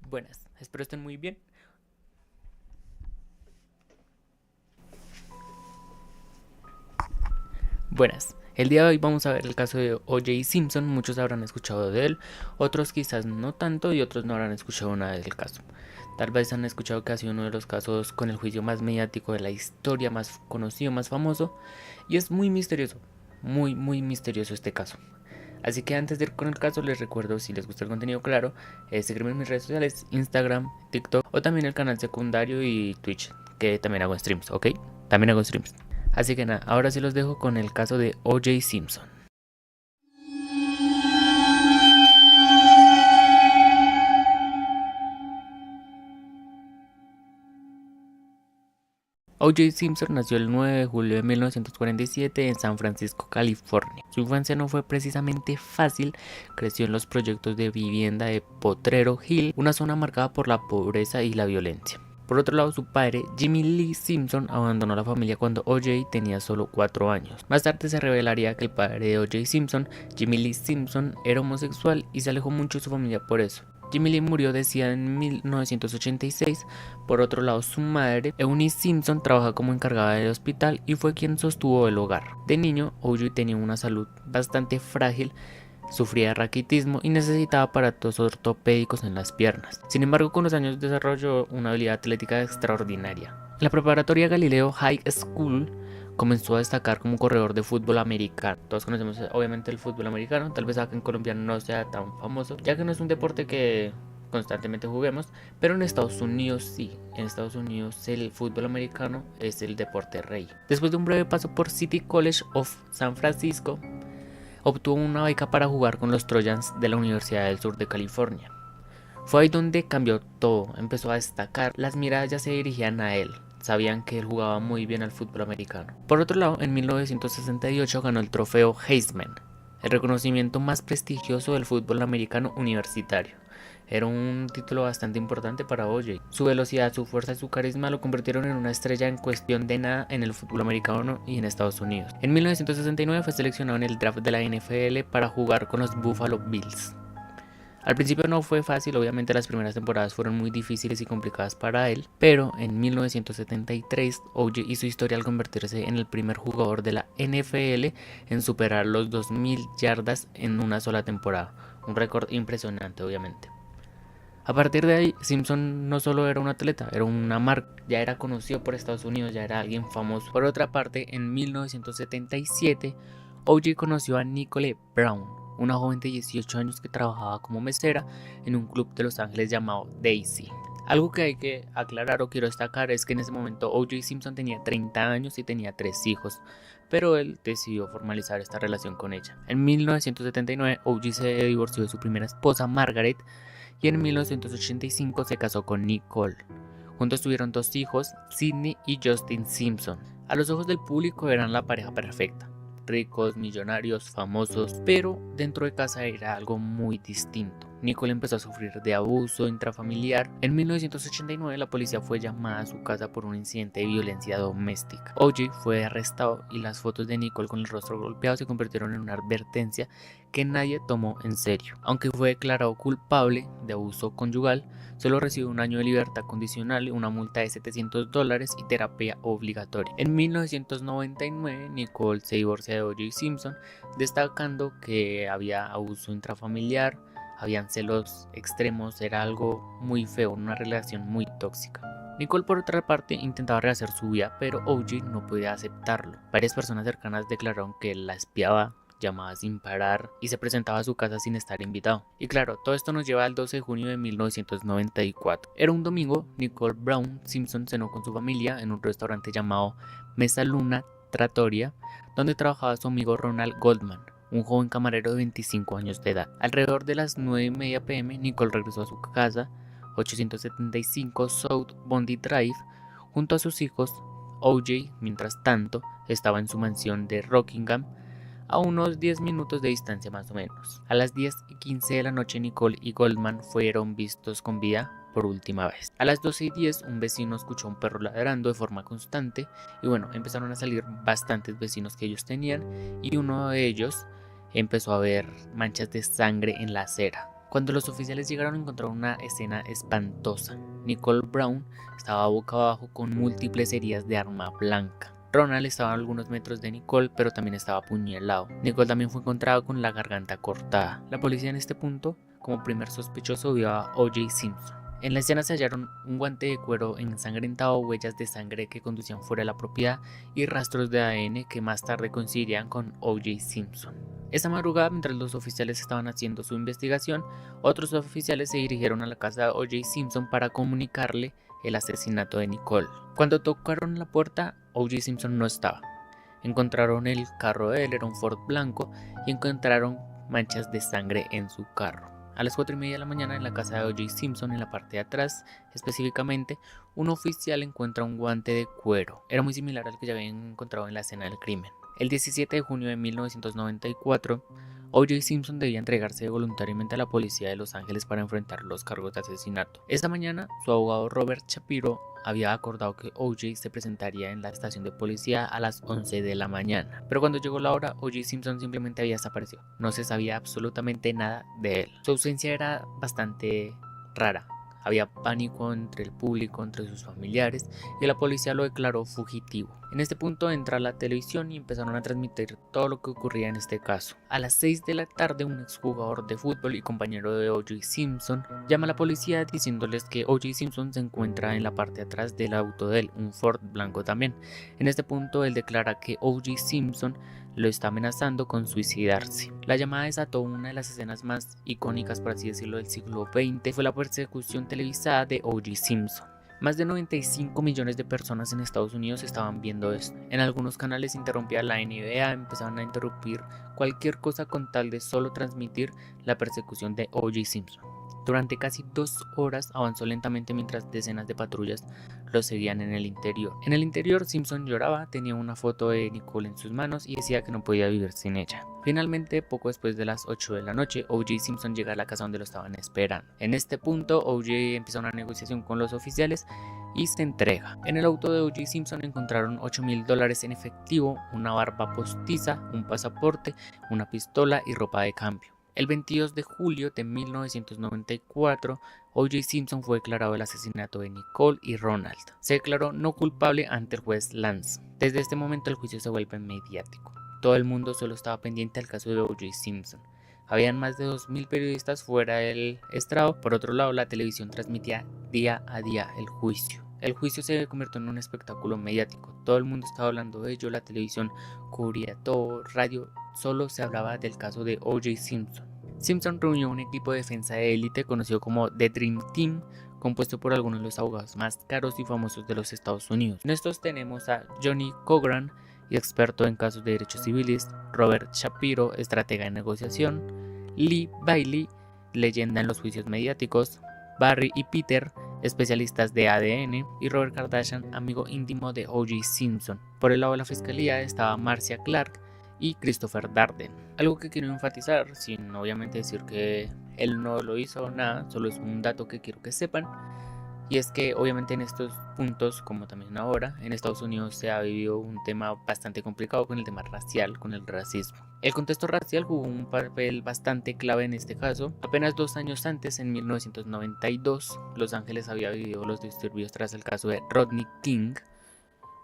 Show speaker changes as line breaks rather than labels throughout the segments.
Buenas, espero estén muy bien. Buenas, el día de hoy vamos a ver el caso de O.J. Simpson. Muchos habrán escuchado de él, otros quizás no tanto y otros no habrán escuchado nada del caso. Tal vez han escuchado que ha sido uno de los casos con el juicio más mediático de la historia, más conocido, más famoso, y es muy misterioso, muy misterioso este caso. Así que antes de ir con el caso les recuerdo, si les gusta el contenido, claro, seguirme en mis redes sociales, Instagram, TikTok o también el canal secundario y Twitch, que también hago streams, ¿ok? También hago streams. Así que nada, ahora sí los dejo con el caso de O.J. Simpson. O.J. Simpson nació el 9 de julio de 1947 en San Francisco, California. Su infancia no fue precisamente fácil, creció en los proyectos de vivienda de Potrero Hill, una zona marcada por la pobreza y la violencia. Por otro lado, su padre, Jimmy Lee Simpson, abandonó la familia cuando O.J. tenía solo 4 años. Más tarde se revelaría que el padre de O.J. Simpson, Jimmy Lee Simpson, era homosexual y se alejó mucho de su familia por eso. Jimmy Lee murió de SIDA en 1986. Por otro lado, su madre, Eunice Simpson, trabaja como encargada del hospital y fue quien sostuvo el hogar. De niño, O.J. tenía una salud bastante frágil, sufría de raquitismo y necesitaba aparatos ortopédicos en las piernas. Sin embargo, con los años desarrolló una habilidad atlética extraordinaria. En la preparatoria Galileo High School comenzó a destacar como corredor de fútbol americano. Todos conocemos obviamente el fútbol americano, tal vez acá en Colombia no sea tan famoso, ya que no es un deporte que constantemente juguemos, pero en Estados Unidos sí. En Estados Unidos el fútbol americano es el deporte rey. Después de un breve paso por City College of San Francisco, obtuvo una beca para jugar con los Trojans de la Universidad del Sur de California. Fue ahí donde cambió todo, empezó a destacar, las miradas ya se dirigían a él, sabían que él jugaba muy bien al fútbol americano. Por otro lado, en 1968 ganó el trofeo Heisman, el reconocimiento más prestigioso del fútbol americano universitario. Era un título bastante importante para O.J. Su velocidad, su fuerza y su carisma lo convirtieron en una estrella en cuestión de nada en el fútbol americano y en Estados Unidos. En 1969 fue seleccionado en el draft de la NFL para jugar con los Buffalo Bills. Al principio no fue fácil, obviamente las primeras temporadas fueron muy difíciles y complicadas para él, pero en 1973 O.J. hizo historia al convertirse en el primer jugador de la NFL en superar los 2000 yardas en una sola temporada, un récord impresionante obviamente. A partir de ahí, Simpson no solo era un atleta, era una marca, ya era conocido por Estados Unidos, ya era alguien famoso. Por otra parte, en 1977, O.J. conoció a Nicole Brown, una joven de 18 años que trabajaba como mesera en un club de Los Ángeles llamado Daisy. Algo que hay que aclarar o quiero destacar es que en ese momento O.J. Simpson tenía 30 años y tenía 3 hijos, pero él decidió formalizar esta relación con ella. En 1979, O.J. se divorció de su primera esposa, Margaret, y en 1985 se casó con Nicole. Juntos tuvieron 2 hijos, Sidney y Justin Simpson. A los ojos del público eran la pareja perfecta, ricos, millonarios, famosos, pero dentro de casa era algo muy distinto. Nicole empezó a sufrir de abuso intrafamiliar. En 1989 la policía fue llamada a su casa por un incidente de violencia doméstica. O.J. fue arrestado y las fotos de Nicole con el rostro golpeado se convirtieron en una advertencia que nadie tomó en serio. Aunque fue declarado culpable de abuso conyugal, solo recibió un año de libertad condicional, una multa de $700 y terapia obligatoria. En 1999, Nicole se divorcia de O.J. Simpson, destacando que había abuso intrafamiliar, habían celos extremos, era algo muy feo, una relación muy tóxica. Nicole, por otra parte, intentaba rehacer su vida, pero O.J. no podía aceptarlo. Varias personas cercanas declararon que la espiaba, llamaba sin parar y se presentaba a su casa sin estar invitado. Y claro, todo esto nos lleva al 12 de junio de 1994. Era un domingo, Nicole Brown Simpson cenó con su familia en un restaurante llamado Mesa Luna Trattoria, donde trabajaba su amigo Ronald Goldman, un joven camarero de 25 años de edad. Alrededor de las 9:30 p.m. Nicole regresó a su casa, 875 South Bondi Drive, junto a sus hijos. O.J., mientras tanto, estaba en su mansión de Rockingham, a unos 10 minutos de distancia más o menos. A las 10:15 de la noche Nicole y Goldman fueron vistos con vida por última vez. A las 12:10 un vecino escuchó a un perro ladrando de forma constante y bueno, empezaron a salir bastantes vecinos que ellos tenían y uno de ellos empezó a ver manchas de sangre en la acera. Cuando los oficiales llegaron encontraron una escena espantosa. Nicole Brown estaba boca abajo con múltiples heridas de arma blanca. Ronald estaba a algunos metros de Nicole, pero también estaba apuñalado. Nicole también fue encontrada con la garganta cortada. La policía en este punto, como primer sospechoso, vio a O.J. Simpson. En la escena se hallaron un guante de cuero ensangrentado, huellas de sangre que conducían fuera de la propiedad y rastros de ADN que más tarde coincidirían con O.J. Simpson. Esa madrugada, mientras los oficiales estaban haciendo su investigación, otros oficiales se dirigieron a la casa de O.J. Simpson para comunicarle el asesinato de Nicole. Cuando tocaron la puerta, O.J. Simpson no estaba. Encontraron el carro de él, era un Ford blanco, y encontraron manchas de sangre en su carro. A las 4:30 de la mañana, en la casa de O.J. Simpson, en la parte de atrás, específicamente, un oficial encuentra un guante de cuero. Era muy similar al que ya habían encontrado en la escena del crimen. El 17 de junio de 1994, O.J. Simpson debía entregarse voluntariamente a la policía de Los Ángeles para enfrentar los cargos de asesinato. Esta mañana, su abogado Robert Shapiro había acordado que O.J. se presentaría en la estación de policía a las 11 de la mañana. Pero cuando llegó la hora, O.J. Simpson simplemente había desaparecido. No se sabía absolutamente nada de él. Su ausencia era bastante rara. Había pánico entre el público, entre sus familiares, y la policía lo declaró fugitivo. En este punto entra la televisión y empezaron a transmitir todo lo que ocurría en este caso. A las 6 de la tarde, un exjugador de fútbol y compañero de O.J. Simpson llama a la policía diciéndoles que O.J. Simpson se encuentra en la parte de atrás del auto de él, un Ford blanco también. En este punto él declara que O.J. Simpson lo está amenazando con suicidarse. La llamada desató una de las escenas más icónicas, por así decirlo, del siglo XX. Fue la persecución televisada de O.J. Simpson. Más de 95 millones de personas en Estados Unidos estaban viendo esto. En algunos canales interrumpía la NBA, empezaban a interrumpir cualquier cosa con tal de solo transmitir la persecución de O.J. Simpson. Durante casi 2 horas avanzó lentamente mientras decenas de patrullas lo seguían en el interior. En el interior, Simpson lloraba, tenía una foto de Nicole en sus manos y decía que no podía vivir sin ella. Finalmente, poco después de las 8 de la noche, O.J. Simpson llega a la casa donde lo estaban esperando. En este punto, O.J. empieza una negociación con los oficiales y se entrega. En el auto de O.J. Simpson encontraron $8,000 en efectivo, una barba postiza, un pasaporte, una pistola y ropa de cambio. El 22 de julio de 1994, O.J. Simpson fue declarado el asesinato de Nicole y Ronald. Se declaró no culpable ante el juez Lance. Desde este momento el juicio se vuelve mediático. Todo el mundo solo estaba pendiente al caso de O.J. Simpson. Habían más de 2,000 periodistas fuera del estrado. Por otro lado, la televisión transmitía día a día el juicio. El juicio se convirtió en un espectáculo mediático. Todo el mundo estaba hablando de ello, la televisión cubría todo, radio, solo se hablaba del caso de O.J. Simpson. Simpson reunió un equipo de defensa de élite conocido como The Dream Team, compuesto por algunos de los abogados más caros y famosos de los Estados Unidos. En estos tenemos a Johnny Cochran, experto en casos de derechos civiles, Robert Shapiro, estratega de negociación, Lee Bailey, leyenda en los juicios mediáticos, Barry y Peter, especialistas de ADN, y Robert Kardashian, amigo íntimo de O.J. Simpson. Por el lado de la fiscalía estaba Marcia Clark y Christopher Darden. Algo que quiero enfatizar, sin obviamente decir que él no lo hizo o nada, solo es un dato que quiero que sepan, y es que obviamente en estos puntos, como también ahora, en Estados Unidos se ha vivido un tema bastante complicado con el tema racial, con el racismo. El contexto racial jugó un papel bastante clave en este caso. Apenas 2 años antes, en 1992, Los Ángeles había vivido los disturbios tras el caso de Rodney King,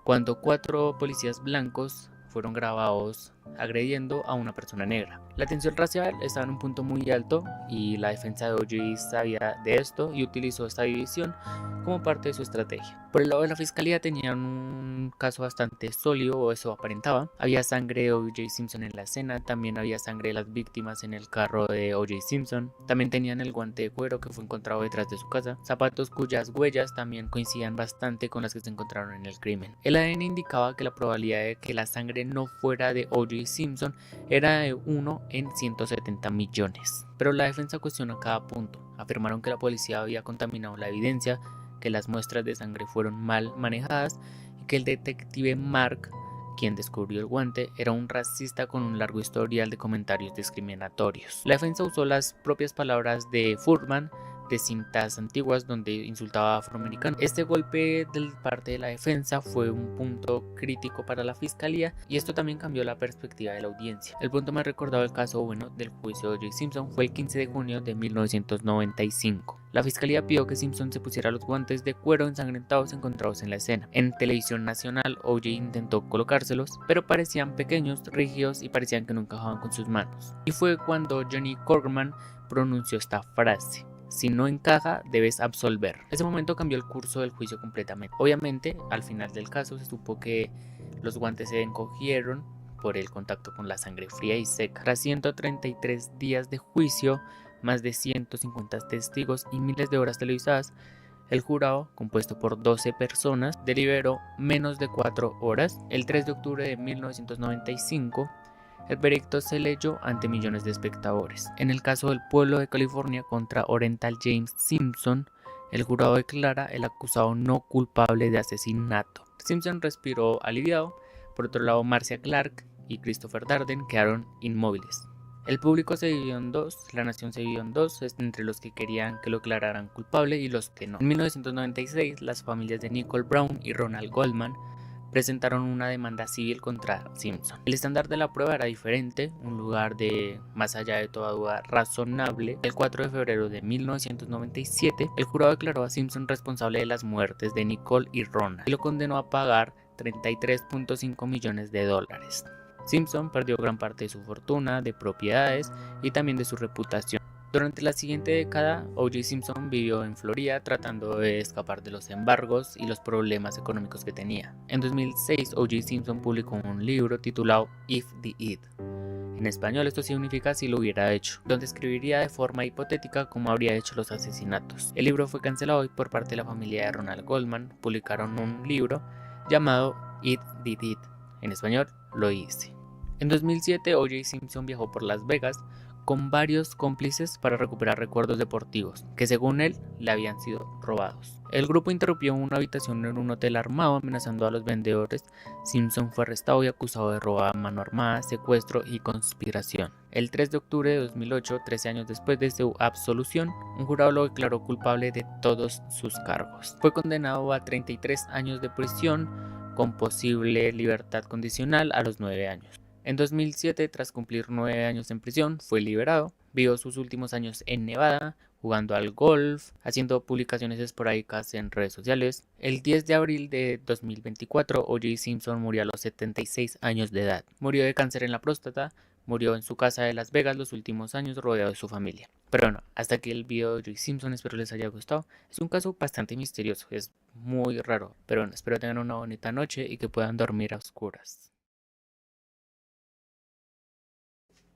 cuando 4 policías blancos fueron grabados agrediendo a una persona negra. La tensión racial estaba en un punto muy alto y la defensa de O.J. sabía de esto y utilizó esta división como parte de su estrategia. Por el lado de la fiscalía tenían un caso bastante sólido, o eso aparentaba. Había sangre de O.J. Simpson en la escena, también había sangre de las víctimas en el carro de O.J. Simpson, también tenían el guante de cuero que fue encontrado detrás de su casa, zapatos cuyas huellas también coincidían bastante con las que se encontraron en el crimen. El ADN indicaba que la probabilidad de que la sangre no fuera de O.J. Simpson era de 1 en 170 millones. Pero la defensa cuestionó cada punto. Afirmaron que la policía había contaminado la evidencia, que las muestras de sangre fueron mal manejadas y que el detective Mark, quien descubrió el guante, era un racista con un largo historial de comentarios discriminatorios. La defensa usó las propias palabras de Furman, de cintas antiguas donde insultaba a afroamericanos. Este golpe de parte de la defensa fue un punto crítico para la fiscalía y esto también cambió la perspectiva de la audiencia. El punto más recordado del caso del juicio de O.J. Simpson fue el 15 de junio de 1995. La fiscalía pidió que Simpson se pusiera los guantes de cuero ensangrentados encontrados en la escena. En televisión nacional, O.J. intentó colocárselos, pero parecían pequeños, rígidos y parecían que no encajaban con sus manos. Y fue cuando Johnny Corman pronunció esta frase: si no encaja, debes absolver. Ese momento cambió el curso del juicio completamente. Obviamente, al final del caso se supo que los guantes se encogieron por el contacto con la sangre fría y seca. Tras 133 días de juicio, más de 150 testigos y miles de horas televisadas, el jurado, compuesto por 12 personas, deliberó menos de 4 horas. El 3 de octubre de 1995, el veredicto se leyó ante millones de espectadores. En el caso del pueblo de California contra Orenthal James Simpson, el jurado declara el acusado no culpable de asesinato. Simpson respiró aliviado. Por otro lado, Marcia Clark y Christopher Darden quedaron inmóviles. El público se dividió en dos, la nación se dividió en dos, entre los que querían que lo declararan culpable y los que no. En 1996, las familias de Nicole Brown y Ronald Goldman presentaron una demanda civil contra Simpson. El estándar de la prueba era diferente, un lugar de más allá de toda duda razonable. El 4 de febrero de 1997, el jurado declaró a Simpson responsable de las muertes de Nicole y Ronald y lo condenó a pagar $33.5 millones. Simpson perdió gran parte de su fortuna, de propiedades y también de su reputación. Durante la siguiente década, O.J. Simpson vivió en Florida tratando de escapar de los embargos y los problemas económicos que tenía. En 2006, O.J. Simpson publicó un libro titulado If Did It. En español esto significa si lo hubiera hecho, donde escribiría de forma hipotética cómo habría hecho los asesinatos. El libro fue cancelado y por parte de la familia de Ronald Goldman publicaron un libro llamado It Did It. En español, lo hice. En 2007, O.J. Simpson viajó por Las Vegas con varios cómplices para recuperar recuerdos deportivos que según él le habían sido robados. El grupo interrumpió una habitación en un hotel armado amenazando a los vendedores. Simpson fue arrestado y acusado de robo a mano armada, secuestro y conspiración. El 3 de octubre de 2008, 13 años después de su absolución, un jurado lo declaró culpable de todos sus cargos. Fue condenado a 33 años de prisión con posible libertad condicional a los 9 años. En 2007, tras cumplir 9 años en prisión, fue liberado. Vivió sus últimos años en Nevada, jugando al golf, haciendo publicaciones esporádicas en redes sociales. El 10 de abril de 2024, O.J. Simpson murió a los 76 años de edad. Murió de cáncer en la próstata. Murió en su casa de Las Vegas los últimos años rodeado de su familia. Pero bueno, hasta aquí el video de O.J. Simpson, espero les haya gustado. Es un caso bastante misterioso, es muy raro. Pero bueno, espero tengan una bonita noche y que puedan dormir a oscuras.